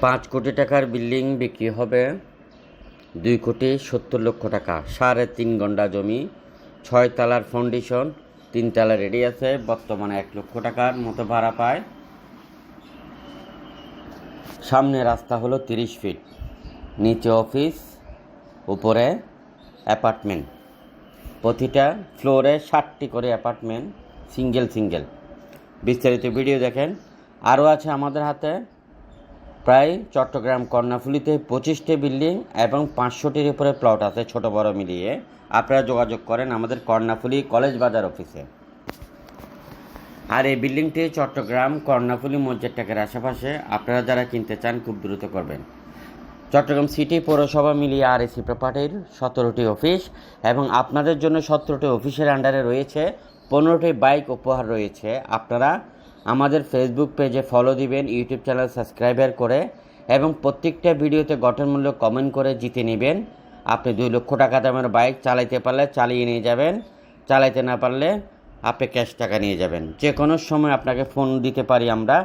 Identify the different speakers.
Speaker 1: 5 কোটি টাকার বিল্ডিং বিক্রি হবে 2,70,00,000 টাকা। 3.5 ঘন্টা জমি, 6 তলার ফাউন্ডেশন, 3 তলা রেডি আছে। বর্তমানে 1 লক্ষ টাকার মতো ভাড়া পায়। সামনে রাস্তা হলো 30 ফিট, নিচে অফিস, উপরে অ্যাপার্টমেন্ট। প্রতিটা ফ্লোরে 60টি করে অ্যাপার্টমেন্ট, সিঙ্গেল। বিস্তারিত ভিডিও দেখেন। আরও আছে আমাদের হাতে প্রায় চট্টগ্রাম কর্ণফুলীতে 25টি বিল্ডিং এবং 500টির উপরে প্লট আছে, ছোট বড় মিলিয়ে। আপনারা যোগাযোগ করেন আমাদের কর্ণফুলী কলেজ বাজার অফিসে। আর এই বিল্ডিংটি চট্টগ্রাম কর্ণফুলী মসজিদ টাকের আশেপাশে। আপনারা যারা কিনতে চান খুব দ্রুত করবেন। চট্টগ্রাম সিটি পৌরসভা মিলিয়ে আরএসি প্রপার্টির 17টি অফিস এবং আপনাদের জন্য 17টি অফিসের আন্ডারে রয়েছে 15টি বাইক উপহার রয়েছে। আপনারা আমাদের ফেসবুক পেজে ফলো দিবেন, ইউটিউব চ্যানেল সাবস্ক্রাইবার করে এবং প্রত্যেকটা ভিডিওতে গঠনমূলক কমেন্ট করে জিতে নেবেন। আপনি 2 লক্ষ টাকা দামের বাইক চালাইতে পারলে চালিয়ে নিয়ে যাবেন, চালাইতে না পারলে আপনি ক্যাশ টাকা নিয়ে যাবেন। যে কোনো সময় আপনাকে ফোন দিতে পারি আমরা।